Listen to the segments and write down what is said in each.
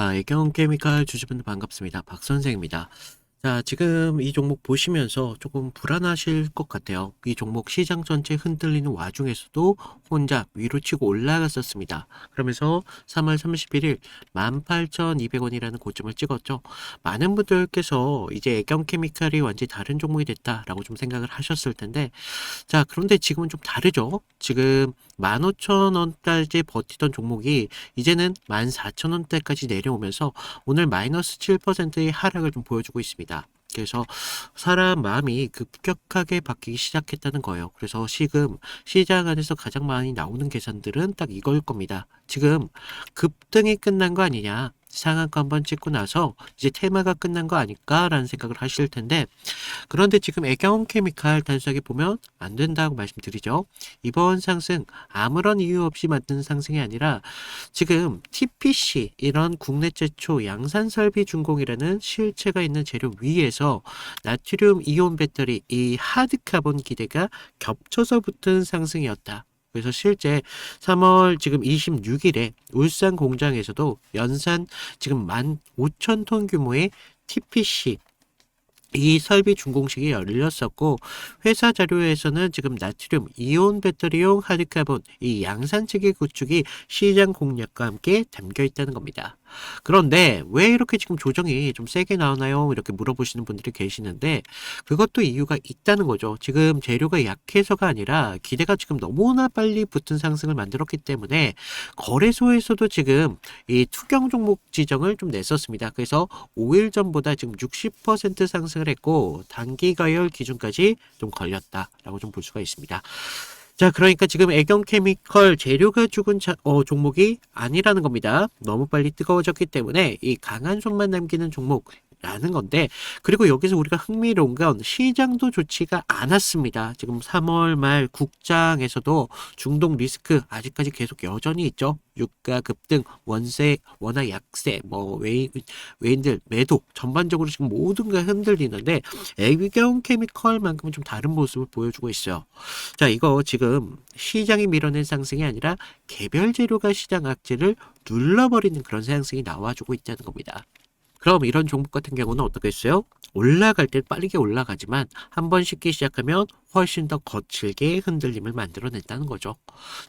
자, 애경 케미칼 주주분들 반갑습니다. 박 선생입니다. 자, 지금 이 종목 보시면서 조금 불안하실 것 같아요. 이 종목 시장 전체 흔들리는 와중에서도 혼자 위로 치고 올라갔었습니다. 그러면서 3월 31일 18,200원이라는 고점을 찍었죠. 많은 분들께서 이제 애경 케미칼이 완전히 다른 종목이 됐다라고 좀 생각을 하셨을 텐데, 자, 그런데 지금은 좀 다르죠. 지금 15,000원까지 버티던 종목이 이제는 14,000원대까지 내려오면서 오늘 마이너스 7%의 하락을 좀 보여주고 있습니다. 그래서 사람 마음이 급격하게 바뀌기 시작했다는 거예요. 그래서 지금 시장 안에서 가장 많이 나오는 계산들은 딱 이걸 겁니다. 지금 급등이 끝난 거 아니냐. 상한가 한번 찍고 나서 이제 테마가 끝난 거 아닐까라는 생각을 하실 텐데, 그런데 지금 애경 케미칼 단순하게 보면 안 된다고 말씀드리죠. 이번 상승 아무런 이유 없이 만든 상승이 아니라 지금 TPC 이런 국내 최초 양산설비 준공이라는 실체가 있는 재료 위에서 나트륨 이온 배터리 이 하드카본 기대가 겹쳐서 붙은 상승이었다. 그래서 실제 3월 지금 26일에 울산 공장에서도 연산 지금 15,000톤 규모의 TPC 이 설비 준공식이 열렸었고, 회사 자료에서는 지금 나트륨 이온 배터리용 하드카본 이 양산체계 구축이 시장 공략과 함께 담겨 있다는 겁니다. 그런데 왜 이렇게 지금 조정이 좀 세게 나오나요? 이렇게 물어보시는 분들이 계시는데, 그것도 이유가 있다는 거죠. 지금 재료가 약해서가 아니라 기대가 지금 너무나 빨리 붙은 상승을 만들었기 때문에 거래소에서도 지금 이 투경 종목 지정을 좀 냈었습니다. 그래서 5일 전보다 지금 60% 상승을 했고 단기 가열 기준까지 좀 걸렸다라고 좀 볼 수가 있습니다. 자, 그러니까 지금 애경 케미컬 재료가 죽은 종목이 아니라는 겁니다. 너무 빨리 뜨거워졌기 때문에 이 강한 손만 남기는 종목라는 건데, 그리고 여기서 우리가 흥미로운 건 시장도 좋지가 않았습니다. 지금 3월 말 국장에서도 중동 리스크 아직까지 계속 여전히 있죠. 유가 급등, 원세, 원화 약세, 외인들 매도, 전반적으로 지금 모든 게 흔들리는데 애경 케미컬만큼은 좀 다른 모습을 보여주고 있어요. 자, 이거 지금 시장이 밀어낸 상승이 아니라 개별 재료가 시장 악재를 눌러버리는 그런 상승이 나와주고 있다는 겁니다. 그럼 이런 종목 같은 경우는 어떻겠어요? 올라갈 때 빠르게 올라가지만 한 번 쉽게 시작하면 훨씬 더 거칠게 흔들림을 만들어낸다는 거죠.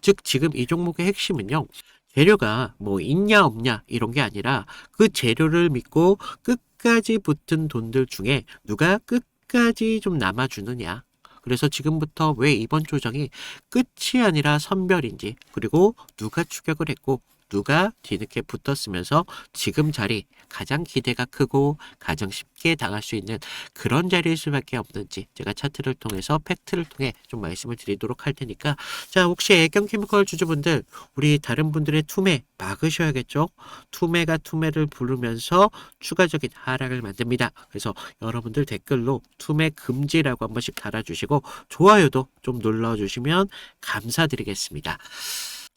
즉 지금 이 종목의 핵심은요. 재료가 뭐 있냐 없냐 이런 게 아니라 그 재료를 믿고 끝까지 붙은 돈들 중에 누가 끝까지 좀 남아주느냐. 그래서 지금부터 왜 이번 조정이 끝이 아니라 선별인지, 그리고 누가 추격을 했고 누가 뒤늦게 붙었으면서 지금 자리 가장 기대가 크고 가장 쉽게 당할 수 있는 그런 자리일 수밖에 없는지 제가 차트를 통해서 팩트를 통해 좀 말씀을 드리도록 할 테니까, 자, 혹시 애경 케미컬 주주분들 우리 다른 분들의 투매 막으셔야겠죠. 투매가 투매를 부르면서 추가적인 하락을 만듭니다. 그래서 여러분들 댓글로 투매 금지라고 한 번씩 달아주시고 좋아요도 좀 눌러주시면 감사드리겠습니다.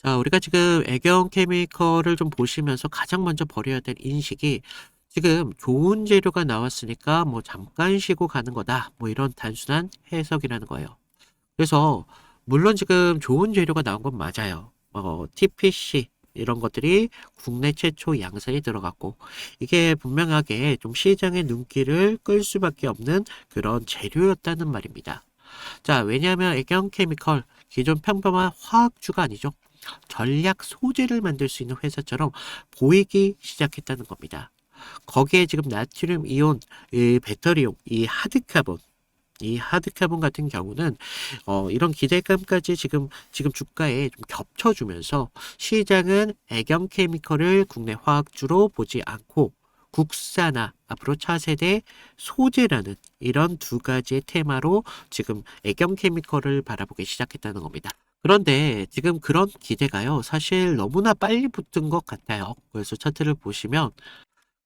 자, 우리가 지금 애경 케미컬을 좀 보시면서 가장 먼저 버려야 될 인식이, 지금 좋은 재료가 나왔으니까 뭐 잠깐 쉬고 가는 거다. 뭐 이런 단순한 해석이라는 거예요. 그래서 물론 지금 좋은 재료가 나온 건 맞아요. TPC 이런 것들이 국내 최초 양산이 들어갔고, 이게 분명하게 좀 시장의 눈길을 끌 수밖에 없는 그런 재료였다는 말입니다. 자, 왜냐하면 애경 케미컬 기존 평범한 화학주가 아니죠. 전략 소재를 만들 수 있는 회사처럼 보이기 시작했다는 겁니다. 거기에 지금 나트륨 이온, 이 배터리용, 이 하드카본 같은 경우는 이런 기대감까지 지금 주가에 좀 겹쳐주면서 시장은 애경 케미컬을 국내 화학주로 보지 않고 국산화, 앞으로 차세대 소재라는 이런 두 가지의 테마로 지금 애경 케미컬을 바라보기 시작했다는 겁니다. 그런데 지금 그런 기대가요, 사실 너무나 빨리 붙은 것 같아요. 그래서 차트를 보시면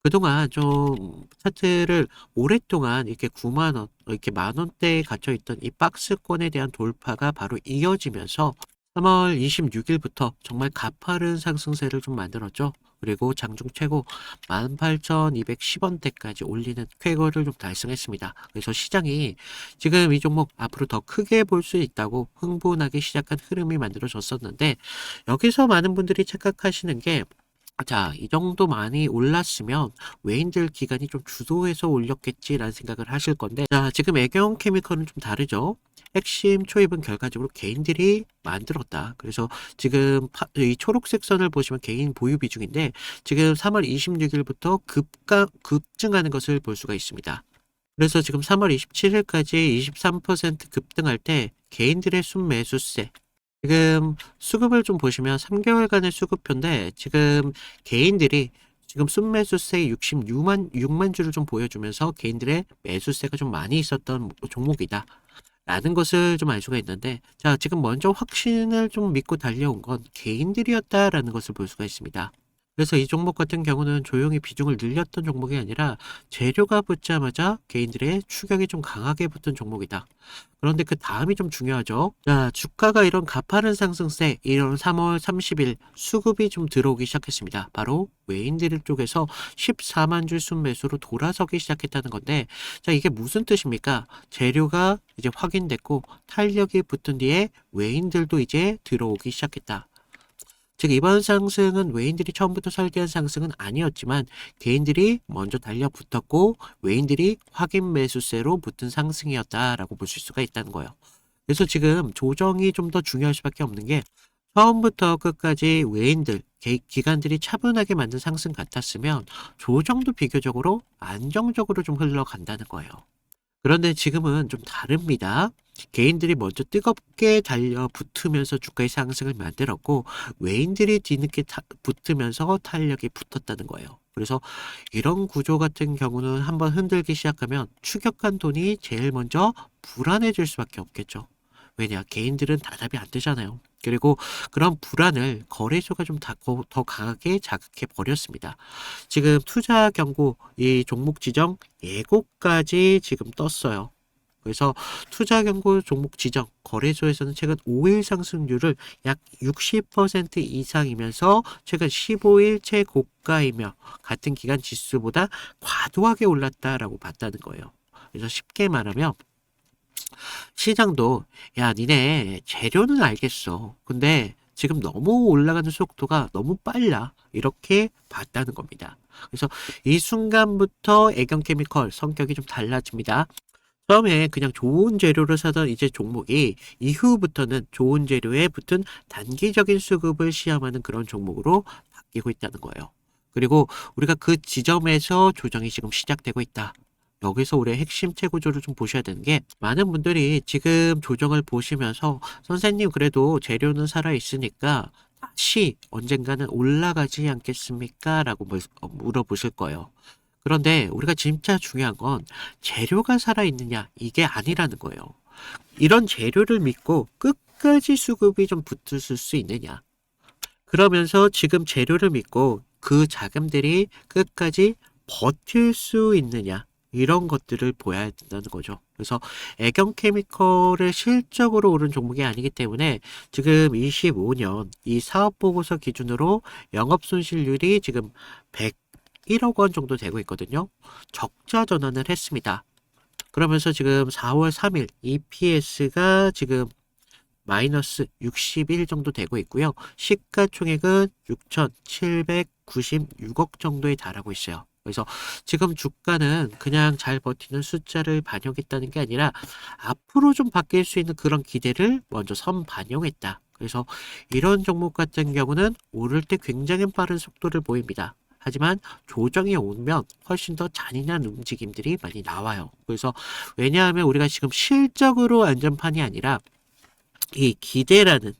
그동안 좀 차트를 오랫동안 이렇게 9만 원, 이렇게 만 원대에 갇혀 있던 이 박스권에 대한 돌파가 바로 이어지면서 3월 26일부터 정말 가파른 상승세를 좀 만들었죠. 그리고 장중 최고 18,210원대까지 올리는 쾌거를 좀 달성했습니다. 그래서 시장이 지금 이 종목 앞으로 더 크게 볼 수 있다고 흥분하기 시작한 흐름이 만들어졌었는데, 여기서 많은 분들이 착각하시는 게 자, 이 정도 많이 올랐으면 외인들 기관이 좀 주도해서 올렸겠지라는 생각을 하실 건데, 자, 지금 애경 케미컬은 좀 다르죠. 핵심 초입은 결과적으로 개인들이 만들었다. 그래서 지금 이 초록색 선을 보시면 개인 보유 비중인데, 지금 3월 26일부터 급증하는 것을 볼 수가 있습니다. 그래서 지금 3월 27일까지 23% 급등할 때 개인들의 순매수세, 지금 수급을 좀 보시면 3개월간의 수급표인데, 지금 개인들이 지금 순매수세 66만 주를 좀 보여주면서 개인들의 매수세가 좀 많이 있었던 종목이다 라는 것을 좀 알 수가 있는데, 자, 지금 먼저 확신을 좀 믿고 달려온 건 개인들이었다라는 것을 볼 수가 있습니다. 그래서 이 종목 같은 경우는 조용히 비중을 늘렸던 종목이 아니라 재료가 붙자마자 개인들의 추격이 좀 강하게 붙은 종목이다. 그런데 그 다음이 좀 중요하죠. 자, 주가가 이런 가파른 상승세, 이런 3월 30일 수급이 좀 들어오기 시작했습니다. 바로 외인들 쪽에서 14만 주 순매수로 돌아서기 시작했다는 건데, 자, 이게 무슨 뜻입니까? 재료가 이제 확인됐고 탄력이 붙은 뒤에 외인들도 이제 들어오기 시작했다. 즉 이번 상승은 외인들이 처음부터 설계한 상승은 아니었지만 개인들이 먼저 달려붙었고 외인들이 확인 매수세로 붙은 상승이었다라고 볼 수가 있다는 거예요. 그래서 지금 조정이 좀 더 중요할 수밖에 없는 게, 처음부터 끝까지 외인들, 기관들이 차분하게 만든 상승 같았으면 조정도 비교적으로 안정적으로 좀 흘러간다는 거예요. 그런데 지금은 좀 다릅니다. 개인들이 먼저 뜨겁게 달려붙으면서 주가의 상승을 만들었고 외인들이 뒤늦게 붙으면서 탄력이 붙었다는 거예요. 그래서 이런 구조 같은 경우는 한번 흔들기 시작하면 추격한 돈이 제일 먼저 불안해질 수밖에 없겠죠. 왜냐? 개인들은 단합이 안 되잖아요. 그리고 그런 불안을 거래소가 좀 더 강하게 자극해 버렸습니다. 지금 투자 경고, 이 종목 지정 예고까지 지금 떴어요. 그래서 투자 경고 종목 지정 거래소에서는 최근 5일 상승률을 약 60% 이상이면서 최근 15일 최고가이며 같은 기간 지수보다 과도하게 올랐다라고 봤다는 거예요. 그래서 쉽게 말하면 시장도, 야, 니네 재료는 알겠어. 근데 지금 너무 올라가는 속도가 너무 빨라. 이렇게 봤다는 겁니다. 그래서 이 순간부터 애경케미컬 성격이 좀 달라집니다. 처음에 그냥 좋은 재료를 사던 이제 종목이 이후부터는 좋은 재료에 붙은 단기적인 수급을 시험하는 그런 종목으로 바뀌고 있다는 거예요. 그리고 우리가 그 지점에서 조정이 지금 시작되고 있다. 여기서 우리의 핵심 최고조를 좀 보셔야 되는 게, 많은 분들이 지금 조정을 보시면서 선생님 그래도 재료는 살아 있으니까 다시 언젠가는 올라가지 않겠습니까? 라고 물어보실 거예요. 그런데 우리가 진짜 중요한 건 재료가 살아있느냐 이게 아니라는 거예요. 이런 재료를 믿고 끝까지 수급이 좀 붙을 수 있느냐. 그러면서 지금 재료를 믿고 그 자금들이 끝까지 버틸 수 있느냐. 이런 것들을 보여야 된다는 거죠. 그래서 애경케미컬의 실적으로 오른 종목이 아니기 때문에 지금 25년 이 사업보고서 기준으로 영업손실률이 지금 101억 원 정도 되고 있거든요. 적자 전환을 했습니다. 그러면서 지금 4월 3일 EPS가 지금 마이너스 61 정도 되고 있고요. 시가총액은 6,796억 정도에 달하고 있어요. 그래서 지금 주가는 그냥 잘 버티는 숫자를 반영했다는 게 아니라 앞으로 좀 바뀔 수 있는 그런 기대를 먼저 반영했다. 그래서 이런 종목 같은 경우는 오를 때 굉장히 빠른 속도를 보입니다. 하지만 조정이 오면 훨씬 더 잔인한 움직임들이 많이 나와요. 그래서 왜냐하면 우리가 지금 실적으로 안전판이 아니라 이 기대라는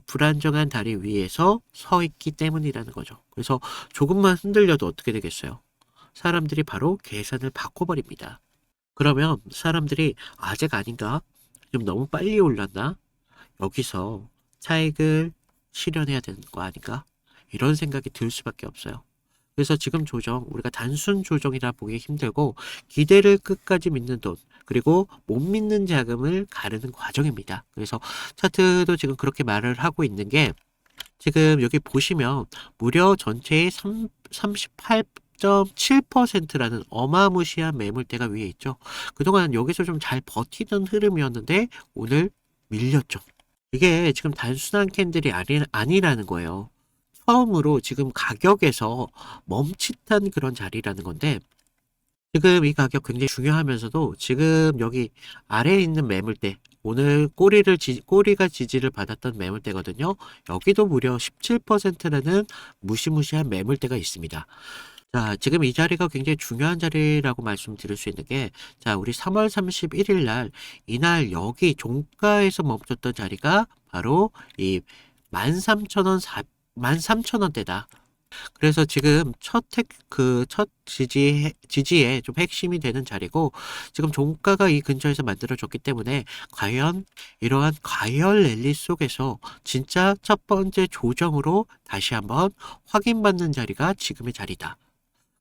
불안정한 다리 위에서 서 있기 때문이라는 거죠. 그래서 조금만 흔들려도 어떻게 되겠어요? 사람들이 바로 계산을 바꿔버립니다. 그러면 사람들이 아직 아닌가? 좀 너무 빨리 올랐나? 여기서 차익을 실현해야 되는 거 아닌가? 이런 생각이 들 수밖에 없어요. 그래서 지금 조정, 우리가 단순 조정이라 보기 힘들고 기대를 끝까지 믿는 돈, 그리고 못 믿는 자금을 가르는 과정입니다. 그래서 차트도 지금 그렇게 말을 하고 있는 게, 지금 여기 보시면 무려 전체의 38.7%라는 어마무시한 매물대가 위에 있죠. 그동안 여기서 좀 잘 버티던 흐름이었는데 오늘 밀렸죠. 이게 지금 단순한 캔들이 아니라는 거예요. 처음으로 지금 가격에서 멈칫한 그런 자리라는 건데, 지금 이 가격 굉장히 중요하면서도 지금 여기 아래에 있는 매물대, 오늘 꼬리가 지지를 받았던 매물대거든요. 여기도 무려 17%라는 무시무시한 매물대가 있습니다. 자, 지금 이 자리가 굉장히 중요한 자리라고 말씀드릴 수 있는 게, 자, 우리 3월 31일 날, 이날 여기 종가에서 멈췄던 자리가 바로 이 13,000원, 13,000원대다. 그래서 지금 첫 지지에 좀 핵심이 되는 자리고, 지금 종가가 이 근처에서 만들어졌기 때문에, 과연 이러한 과열 랠리 속에서 진짜 첫 번째 조정으로 다시 한번 확인받는 자리가 지금의 자리다.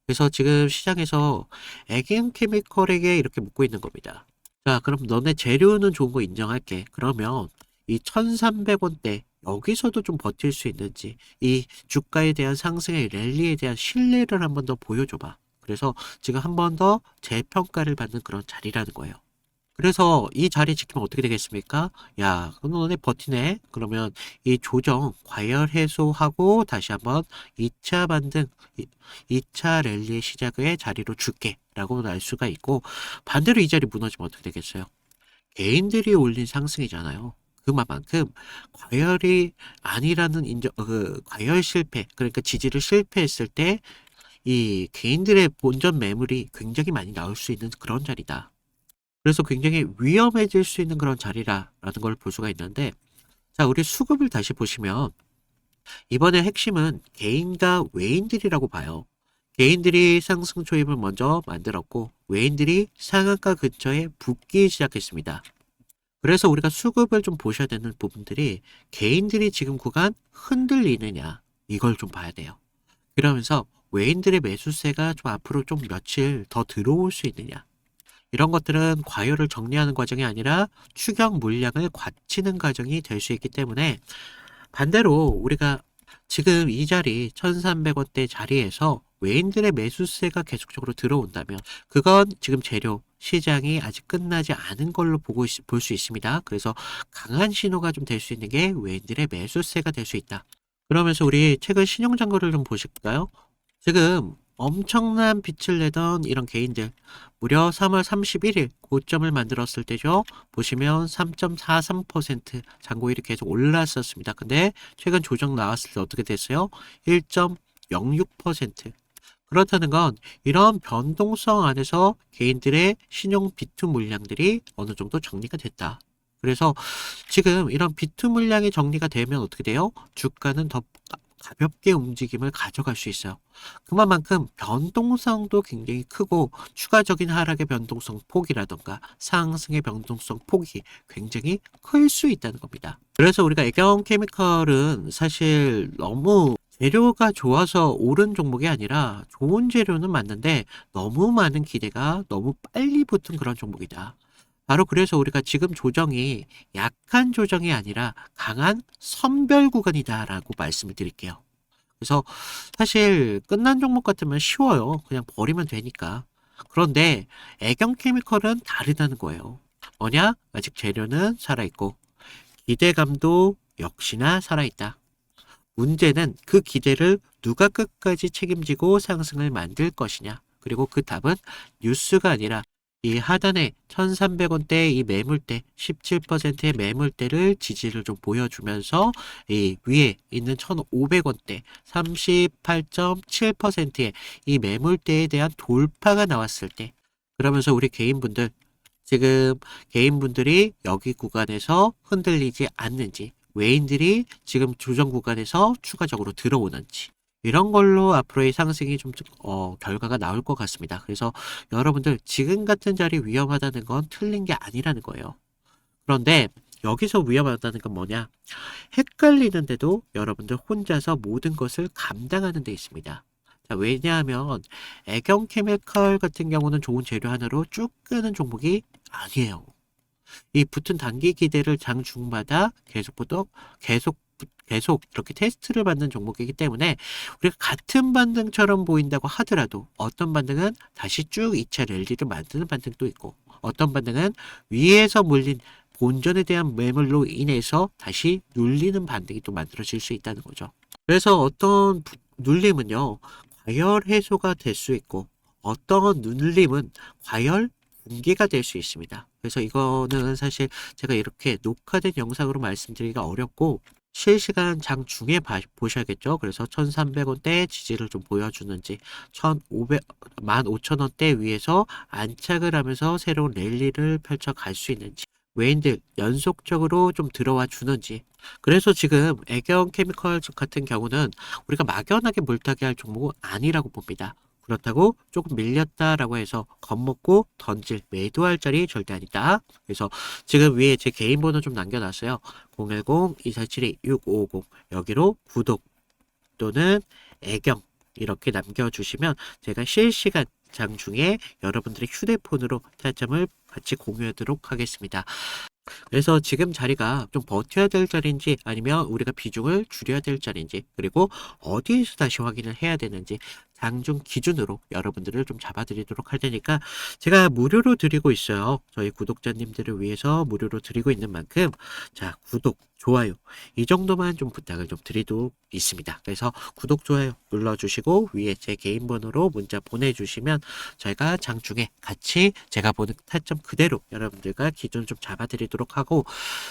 그래서 지금 시장에서 애견 케미컬에게 이렇게 묻고 있는 겁니다. 자, 그럼 너네 재료는 좋은 거 인정할게. 그러면 이 1300원대 여기서도 좀 버틸 수 있는지, 이 주가에 대한 상승의 랠리에 대한 신뢰를 한번 더 보여줘봐. 그래서 지금 한 번 더 재평가를 받는 그런 자리라는 거예요. 그래서 이 자리 지키면 어떻게 되겠습니까? 야, 그럼 너네 버티네? 그러면 이 조정, 과열 해소하고 다시 한번 2차 반등, 2차 랠리의 시작의 자리로 줄게. 라고 알 수가 있고, 반대로 이 자리 무너지면 어떻게 되겠어요? 개인들이 올린 상승이잖아요. 그만큼 과열이 아니라는 과열 실패, 그러니까 지지를 실패했을 때 이 개인들의 본전 매물이 굉장히 많이 나올 수 있는 그런 자리다. 그래서 굉장히 위험해질 수 있는 그런 자리라는 걸 볼 수가 있는데, 자, 우리 수급을 다시 보시면 이번에 핵심은 개인과 외인들이라고 봐요. 개인들이 상승 초입을 먼저 만들었고 외인들이 상한가 근처에 붙기 시작했습니다. 그래서 우리가 수급을 좀 보셔야 되는 부분들이, 개인들이 지금 구간 흔들리느냐 이걸 좀 봐야 돼요. 그러면서 외인들의 매수세가 좀 앞으로 좀 며칠 더 들어올 수 있느냐, 이런 것들은 과열을 정리하는 과정이 아니라 추격 물량을 갖추는 과정이 될 수 있기 때문에, 반대로 우리가 지금 이 자리 1300원대 자리에서 외인들의 매수세가 계속적으로 들어온다면 그건 지금 재료 시장이 아직 끝나지 않은 걸로 볼 수 있습니다. 그래서 강한 신호가 좀 될 수 있는 게 외인들의 매수세가 될 수 있다. 그러면서 우리 최근 신용잔고를 좀 보실까요? 지금 엄청난 빛을 내던 이런 개인들, 무려 3월 31일 고점을 만들었을 때죠. 보시면 3.43% 잔고율이 계속 올랐었습니다. 근데 최근 조정 나왔을 때 어떻게 됐어요? 1.06%. 그렇다는 건 이런 변동성 안에서 개인들의 신용 비투 물량들이 어느 정도 정리가 됐다. 그래서 지금 이런 비투 물량이 정리가 되면 어떻게 돼요? 주가는 더 가볍게 움직임을 가져갈 수 있어요. 그만큼 변동성도 굉장히 크고, 추가적인 하락의 변동성 폭이라던가 상승의 변동성 폭이 굉장히 클 수 있다는 겁니다. 그래서 우리가 애경 케미컬은 사실 너무 재료가 좋아서 오른 종목이 아니라, 좋은 재료는 맞는데 너무 많은 기대가 너무 빨리 붙은 그런 종목이다. 바로 그래서 우리가 지금 조정이 약한 조정이 아니라 강한 선별 구간이다라고 말씀을 드릴게요. 그래서 사실 끝난 종목 같으면 쉬워요. 그냥 버리면 되니까. 그런데 애경 케미컬은 다르다는 거예요. 뭐냐? 아직 재료는 살아있고 기대감도 역시나 살아있다. 문제는 그 기대를 누가 끝까지 책임지고 상승을 만들 것이냐. 그리고 그 답은 뉴스가 아니라 이 하단에 1300원대 이 매물대 17%의 매물대를 지지를 좀 보여주면서, 이 위에 있는 1500원대 38.7%의 이 매물대에 대한 돌파가 나왔을 때, 그러면서 우리 지금 개인분들이 여기 구간에서 흔들리지 않는지, 외인들이 지금 조정 구간에서 추가적으로 들어오는지, 이런 걸로 앞으로의 상승이 좀 결과가 나올 것 같습니다. 그래서 여러분들 지금 같은 자리 위험하다는 건 틀린 게 아니라는 거예요. 그런데 여기서 위험하다는 건 뭐냐? 헷갈리는데도 여러분들 혼자서 모든 것을 감당하는 데 있습니다. 자, 왜냐하면 애경 케미컬 같은 경우는 좋은 재료 하나로 쭉 끄는 종목이 아니에요. 이 붙은 단기 기대를 장 중마다 계속 이렇게 테스트를 받는 종목이기 때문에, 우리가 같은 반등처럼 보인다고 하더라도 어떤 반등은 다시 쭉 2차 랠리를 만드는 반등도 있고, 어떤 반등은 위에서 몰린 본전에 대한 매물로 인해서 다시 눌리는 반등이 또 만들어질 수 있다는 거죠. 그래서 어떤 눌림은요, 과열 해소가 될 수 있고, 어떤 눌림은 과열 붕괴가 될 수 있습니다. 그래서 이거는 사실 제가 이렇게 녹화된 영상으로 말씀드리기가 어렵고, 실시간 장 중에 보셔야겠죠. 그래서 1,300원대 지지를 좀 보여주는지, 1,500, 15,000원대 위에서 안착을 하면서 새로운 랠리를 펼쳐갈 수 있는지, 외인들 연속적으로 좀 들어와 주는지. 그래서 지금 애경 케미컬 같은 경우는 우리가 막연하게 물타기 할 종목은 아니라고 봅니다. 그렇다고 조금 밀렸다라고 해서 겁먹고 던질 매도할 자리 절대 아니다. 그래서 지금 위에 제 개인 번호 좀 남겨놨어요. 010-2472-6550 여기로 구독 또는 애경 이렇게 남겨주시면 제가 실시간 장중에 여러분들의 휴대폰으로 타점을 같이 공유하도록 하겠습니다. 그래서 지금 자리가 좀 버텨야 될 자리인지 아니면 우리가 비중을 줄여야 될 자리인지 그리고 어디에서 다시 확인을 해야 되는지 장중 기준으로 여러분들을 좀 잡아드리도록 할 테니까 제가 무료로 드리고 있어요. 저희 구독자님들을 위해서 무료로 드리고 있는 만큼 자 구독, 좋아요 이 정도만 좀 부탁을 좀 드리도록 있습니다. 그래서 구독, 좋아요 눌러주시고 위에 제 개인 번호로 문자 보내주시면 저희가 장중에 같이 제가 보는 타점 그대로 여러분들과 기준 좀 잡아드리도록 하고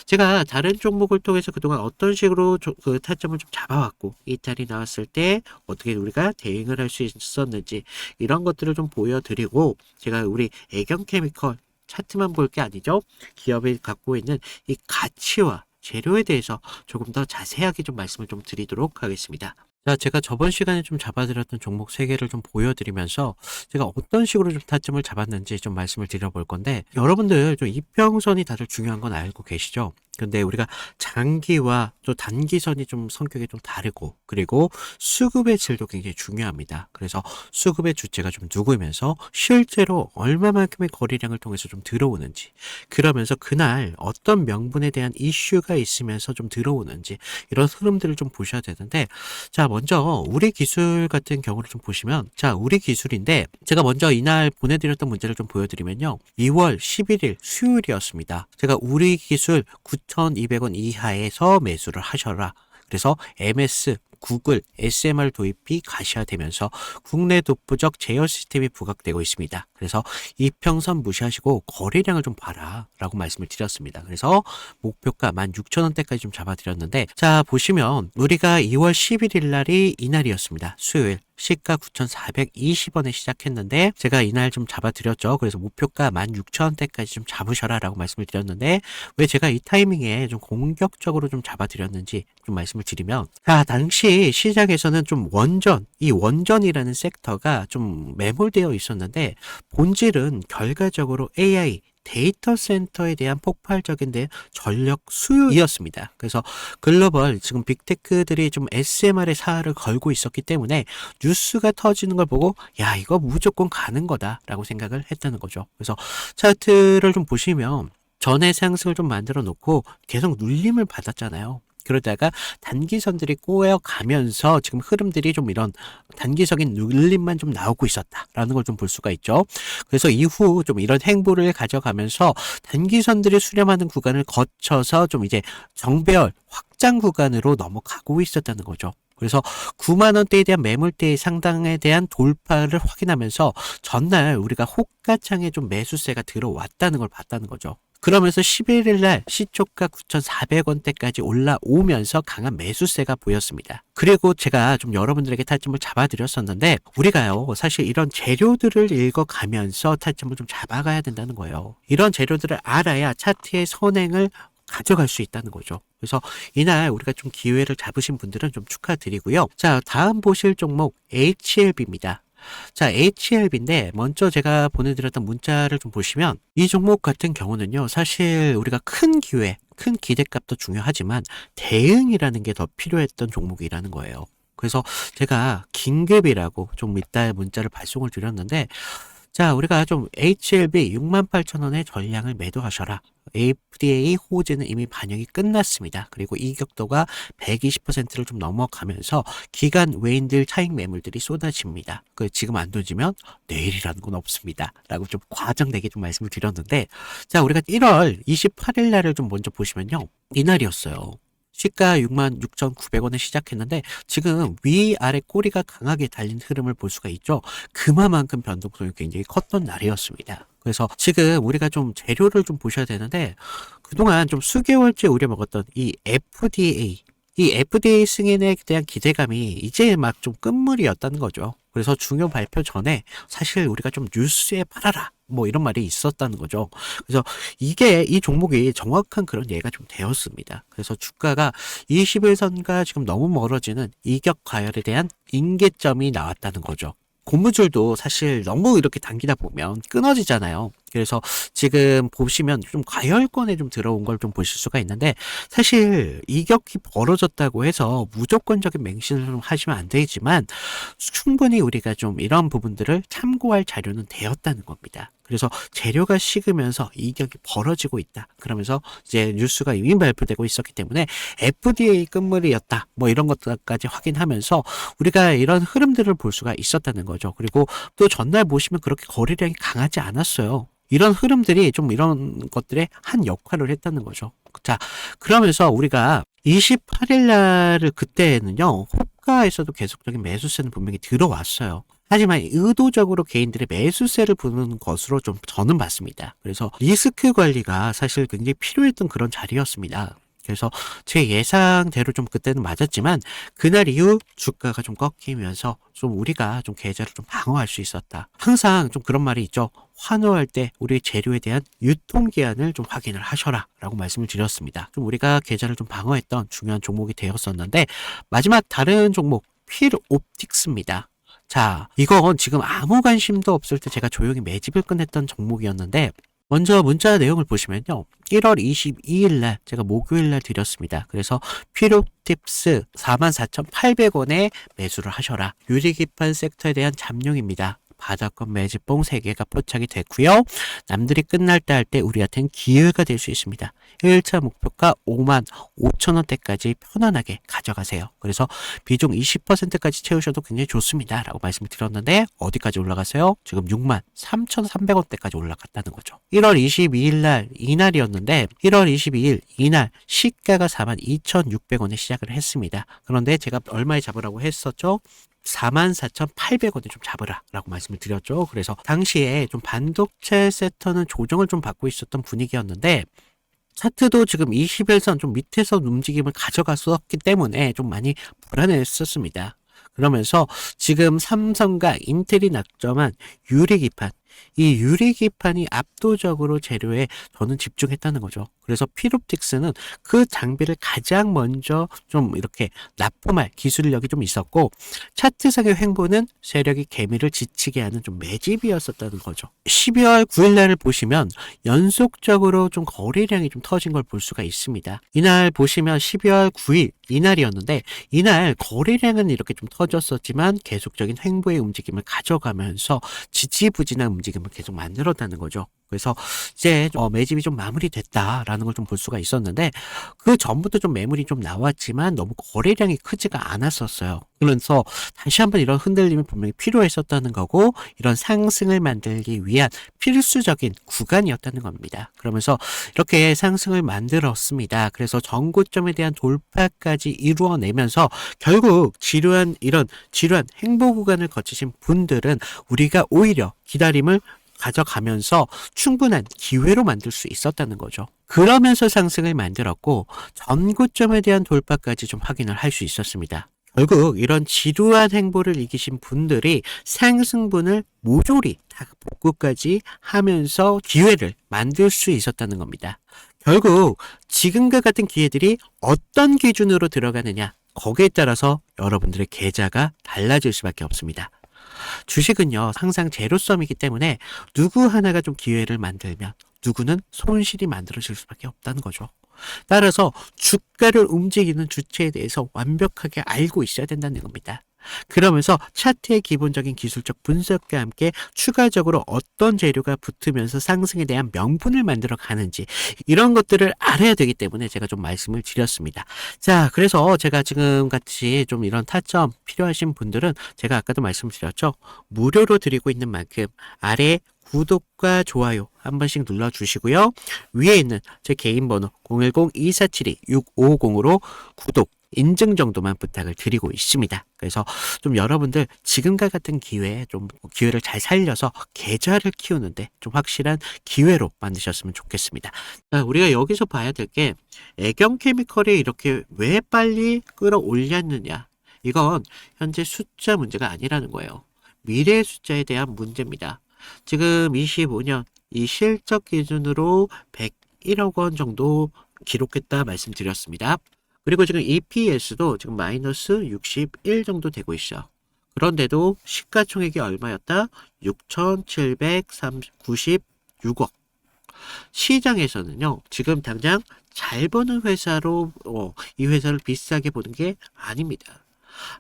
제가 다른 종목을 통해서 그동안 어떤 식으로 그 타점을 좀 잡아왔고 이탈이 나왔을 때 어떻게 우리가 대응을 할 수 있었는지 이런 것들을 좀 보여드리고 제가 우리 애경케미컬 차트만 볼 게 아니죠. 기업이 갖고 있는 이 가치와 재료에 대해서 조금 더 자세하게 좀 말씀을 좀 드리도록 하겠습니다. 자, 제가 저번 시간에 좀 잡아드렸던 종목 3개를 좀 보여드리면서 제가 어떤 식으로 좀 타점을 잡았는지 좀 말씀을 드려볼 건데 여러분들 좀 이평선이 다들 중요한 건 알고 계시죠? 근데 우리가 장기와 또 단기선이 좀 성격이 좀 다르고 그리고 수급의 질도 굉장히 중요합니다. 그래서 수급의 주체가 좀 누구면서 실제로 얼마만큼의 거래량을 통해서 좀 들어오는지 그러면서 그날 어떤 명분에 대한 이슈가 있으면서 좀 들어오는지 이런 흐름들을 좀 보셔야 되는데 자 먼저 우리 기술 같은 경우를 좀 보시면 자 우리 기술인데 제가 먼저 이날 보내드렸던 문제를 좀 보여드리면요 2월 11일 수요일이었습니다. 제가 우리 기술 9,200원 이하에서 매수를 하셔라. 그래서 MS, 구글, SMR 도입이 가시화되면서 국내 독보적 제어 시스템이 부각되고 있습니다. 그래서 이평선 무시하시고 거래량을 좀 봐라 라고 말씀을 드렸습니다. 그래서 목표가 16,000원대까지 좀 잡아드렸는데 자 보시면 우리가 2월 11일 날이 이날이었습니다. 수요일. 시가 9,420원에 시작했는데 제가 이날 좀 잡아드렸죠. 그래서 목표가 16,000원대까지 좀 잡으셔라 라고 말씀을 드렸는데 왜 제가 이 타이밍에 좀 공격적으로 좀 잡아드렸는지 좀 말씀을 드리면 자 당시 시장에서는 좀 이 원전이라는 섹터가 좀 매몰되어 있었는데 본질은 결과적으로 AI 데이터 센터에 대한 폭발적인 전력 수요이었습니다. 그래서 글로벌 지금 빅테크들이 좀 SMR의 사활을 걸고 있었기 때문에 뉴스가 터지는 걸 보고 야 이거 무조건 가는 거다라고 생각을 했다는 거죠. 그래서 차트를 좀 보시면 전의 상승을 좀 만들어 놓고 계속 눌림을 받았잖아요. 그러다가 단기선들이 꼬여가면서 지금 흐름들이 좀 이런 단기적인 눌림만 좀 나오고 있었다라는 걸 좀 볼 수가 있죠. 그래서 이후 좀 이런 행보를 가져가면서 단기선들이 수렴하는 구간을 거쳐서 좀 이제 정배열 확장 구간으로 넘어가고 있었다는 거죠. 그래서 9만원대에 대한 매물대의 상당에 대한 돌파를 확인하면서 전날 우리가 호가창에 좀 매수세가 들어왔다는 걸 봤다는 거죠. 그러면서 11일 날 시초가 9,400원대까지 올라오면서 강한 매수세가 보였습니다. 그리고 제가 좀 여러분들에게 타점을 잡아드렸었는데 우리가요 사실 이런 재료들을 읽어가면서 타점을 좀 잡아가야 된다는 거예요. 이런 재료들을 알아야 차트의 선행을 가져갈 수 있다는 거죠. 그래서 이날 우리가 좀 기회를 잡으신 분들은 좀 축하드리고요. 자, 다음 보실 종목 HLB입니다. 자, HLB인데 먼저 제가 보내드렸던 문자를 좀 보시면 이 종목 같은 경우는요. 사실 우리가 큰 기회, 큰 기대값도 중요하지만 대응이라는 게 더 필요했던 종목이라는 거예요. 그래서 제가 긴급이라고 좀 이따 문자를 발송을 드렸는데 자, 우리가 좀 HLB 68,000원의 전량을 매도하셔라. FDA 호재는 이미 반영이 끝났습니다. 그리고 이격도가 120%를 좀 넘어가면서 기간 외인들 차익 매물들이 쏟아집니다. 지금 안 던지면 내일이라는 건 없습니다. 라고 좀 과장되게 좀 말씀을 드렸는데 자, 우리가 1월 28일 날을 좀 먼저 보시면요. 이날이었어요. 시가 66,900원에 시작했는데 지금 위아래 꼬리가 강하게 달린 흐름을 볼 수가 있죠. 그만큼 변동성이 굉장히 컸던 날이었습니다. 그래서 지금 우리가 좀 재료를 좀 보셔야 되는데 그동안 좀 수개월째 우려먹었던 이 FDA 승인에 대한 기대감이 이제 막 좀 끝물이었다는 거죠. 그래서 중요 발표 전에 사실 우리가 좀 뉴스에 팔아라 뭐 이런 말이 있었다는 거죠. 그래서 이 종목이 정확한 그런 예가 좀 되었습니다. 그래서 주가가 21선과 지금 너무 멀어지는 이격 과열에 대한 임계점이 나왔다는 거죠. 고무줄도 사실 너무 이렇게 당기다 보면 끊어지잖아요. 그래서 지금 보시면 좀 과열권에 좀 들어온 걸 좀 보실 수가 있는데 사실 이격이 벌어졌다고 해서 무조건적인 맹신을 좀 하시면 안 되지만 충분히 우리가 좀 이런 부분들을 참고할 자료는 되었다는 겁니다. 그래서 재료가 식으면서 이격이 벌어지고 있다. 그러면서 이제 뉴스가 이미 발표되고 있었기 때문에 FDA 끝물이었다. 뭐 이런 것들까지 확인하면서 우리가 이런 흐름들을 볼 수가 있었다는 거죠. 그리고 또 전날 보시면 그렇게 거래량이 강하지 않았어요. 이런 흐름들이 좀 이런 것들에 한 역할을 했다는 거죠. 자, 그러면서 우리가 28일 날을 그때는요, 호가에서도 계속적인 매수세는 분명히 들어왔어요. 하지만 의도적으로 개인들의 매수세를 부는 것으로 좀 저는 봤습니다. 그래서 리스크 관리가 사실 굉장히 필요했던 그런 자리였습니다. 그래서 제 예상대로 좀 그때는 맞았지만 그날 이후 주가가 좀 꺾이면서 좀 우리가 좀 계좌를 좀 방어할 수 있었다. 항상 좀 그런 말이 있죠. 환호할 때 우리 재료에 대한 유통기한을 좀 확인을 하셔라 라고 말씀을 드렸습니다. 좀 우리가 계좌를 좀 방어했던 중요한 종목이 되었었는데 마지막 다른 종목 필옵틱스입니다. 자, 이건 지금 아무 관심도 없을 때 제가 조용히 매집을 끝냈던 종목이었는데 먼저 문자 내용을 보시면요. 1월 22일 날 제가 목요일 날 드렸습니다. 그래서 필옵틱스 44,800원에 매수를 하셔라. 유리기판 섹터에 대한 잠룡입니다. 바닥권 매집봉 3개가 포착이 됐고요. 남들이 끝날 때 할 때 우리한테는 기회가 될 수 있습니다. 1차 목표가 55,000원대까지 편안하게 가져가세요. 그래서 비중 20%까지 채우셔도 굉장히 좋습니다. 라고 말씀을 드렸는데 어디까지 올라갔어요? 지금 63,300원대까지 올라갔다는 거죠. 1월 22일 날 이날이었는데 1월 22일 이날 시가가 42,600원에 시작을 했습니다. 그런데 제가 얼마에 잡으라고 했었죠? 44,800원에 좀 잡으라 라고 말씀을 드렸죠. 그래서 당시에 좀 반도체 섹터는 조정을 좀 받고 있었던 분위기였는데 차트도 지금 21선 좀 밑에서 움직임을 가져갔었기 때문에 좀 많이 불안했었습니다. 그러면서 지금 삼성과 인텔이 낙점한 유리기판, 이 유리기판이 압도적으로 재료에 저는 집중했다는 거죠. 그래서 필옵틱스는 그 장비를 가장 먼저 좀 이렇게 납품할 기술력이 좀 있었고 차트상의 횡보는 세력이 개미를 지치게 하는 좀 매집이었었다는 거죠. 12월 9일 날을 보시면 연속적으로 좀 거래량이 좀 터진 걸 볼 수가 있습니다. 이날 보시면 12월 9일 이날이었는데 이날 거래량은 이렇게 좀 터졌었지만 계속적인 횡보의 움직임을 가져가면서 지지부진한 움직임을 계속 만들었다는 거죠. 그래서 이제 매집이 좀 마무리됐다라는 걸 좀 볼 수가 있었는데 그 전부터 좀 매물이 좀 나왔지만 너무 거래량이 크지가 않았었어요. 그래서 다시 한번 이런 흔들림이 분명히 필요했었다는 거고 이런 상승을 만들기 위한 필수적인 구간이었다는 겁니다. 그러면서 이렇게 상승을 만들었습니다. 그래서 전고점에 대한 돌파까지 이루어내면서 결국 이런 지루한 행보 구간을 거치신 분들은 우리가 오히려 기다림을 가져가면서 충분한 기회로 만들 수 있었다는 거죠. 그러면서 상승을 만들었고 전고점에 대한 돌파까지 좀 확인을 할 수 있었습니다. 결국 이런 지루한 행보를 이기신 분들이 상승분을 모조리 다 복구까지 하면서 기회를 만들 수 있었다는 겁니다. 결국 지금과 같은 기회들이 어떤 기준으로 들어가느냐 거기에 따라서 여러분들의 계좌가 달라질 수밖에 없습니다. 주식은요 항상 제로섬이기 때문에 누구 하나가 좀 기회를 만들면 누구는 손실이 만들어질 수밖에 없다는 거죠. 따라서 주가를 움직이는 주체에 대해서 완벽하게 알고 있어야 된다는 겁니다. 그러면서 차트의 기본적인 기술적 분석과 함께 추가적으로 어떤 재료가 붙으면서 상승에 대한 명분을 만들어 가는지 이런 것들을 알아야 되기 때문에 제가 좀 말씀을 드렸습니다. 자, 그래서 제가 지금 같이 좀 이런 타점 필요하신 분들은 제가 아까도 말씀드렸죠. 무료로 드리고 있는 만큼 아래 구독과 좋아요 한 번씩 눌러주시고요. 위에 있는 제 개인 번호 010-2472-6550으로 구독, 인증 정도만 부탁을 드리고 있습니다. 그래서 좀 여러분들 지금과 같은 기회에 좀 기회를 잘 살려서 계좌를 키우는데 좀 확실한 기회로 만드셨으면 좋겠습니다. 자, 우리가 여기서 봐야 될 게 애경 케미컬이 이렇게 왜 빨리 끌어올렸느냐. 이건 현재 숫자 문제가 아니라는 거예요. 미래의 숫자에 대한 문제입니다. 지금 25년 이 실적 기준으로 101억 원 정도 기록했다 말씀드렸습니다. 그리고 지금 EPS도 지금 마이너스 61 정도 되고 있어요. 그런데도 시가총액이 얼마였다? 6,796억. 시장에서는요, 지금 당장 잘 버는 회사로 이 회사를 비싸게 보는 게 아닙니다.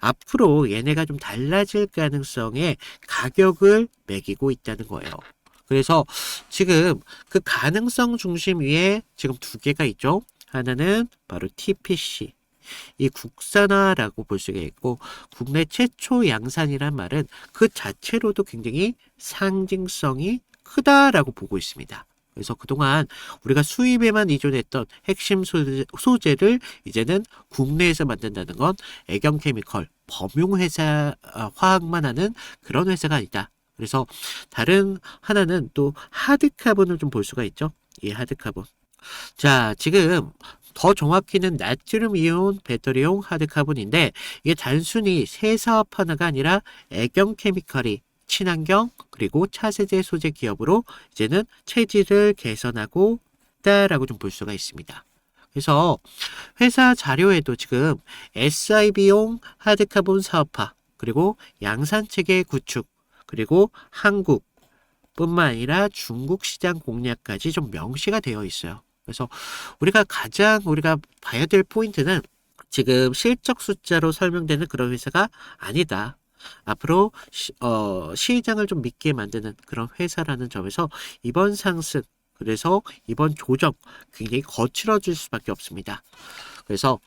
앞으로 얘네가 좀 달라질 가능성에 가격을 매기고 있다는 거예요. 그래서 지금 그 가능성 중심 위에 지금 두 개가 있죠. 하나는 바로 TPC. 이 국산화라고 볼 수가 있고 국내 최초 양산이란 말은 그 자체로도 굉장히 상징성이 크다라고 보고 있습니다. 그래서 그동안 우리가 수입에만 의존했던 핵심 소재를 이제는 국내에서 만든다는 건 애경케미컬, 범용회사 화학만 하는 그런 회사가 아니다. 그래서 다른 하나는 또 하드카본을 좀 볼 수가 있죠. 이 하드카본. 자, 지금 더 정확히는 나트륨 이온 배터리용 하드카본인데 이게 단순히 새 사업 하나가 아니라 애경케미컬이 친환경 그리고 차세대 소재 기업으로 이제는 체질을 개선하고 있다라고 좀 볼 수가 있습니다. 그래서 회사 자료에도 지금 SIB용 하드카본 사업화 그리고 양산체계 구축 그리고 한국 뿐만 아니라 중국 시장 공략까지 좀 명시가 되어 있어요. 그래서 우리가 봐야 될 포인트는 지금 실적 숫자로 설명되는 그런 회사가 아니다. 앞으로 시장을 좀 믿게 만드는 그런 회사라는 점에서 이번 상승, 그래서 이번 조정 굉장히 거칠어질 수밖에 없습니다. 그래서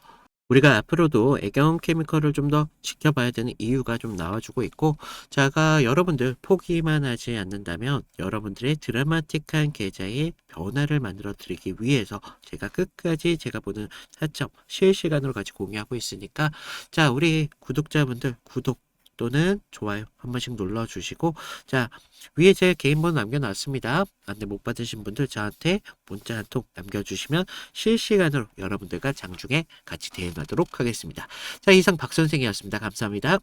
우리가 앞으로도 애경 케미컬을 좀 더 지켜봐야 되는 이유가 좀 나와주고 있고, 제가 여러분들 포기만 하지 않는다면 여러분들의 드라마틱한 계좌의 변화를 만들어 드리기 위해서 제가 끝까지 제가 보는 타점 실시간으로 같이 공유하고 있으니까, 자, 우리 구독자분들 구독 또는 좋아요 한 번씩 눌러주시고, 자, 위에 제 개인 번호 남겨놨습니다. 안내 못 받으신 분들 저한테 문자 한 통 남겨주시면 실시간으로 여러분들과 장중에 같이 대응하도록 하겠습니다. 자, 이상 박 선생이었습니다. 감사합니다.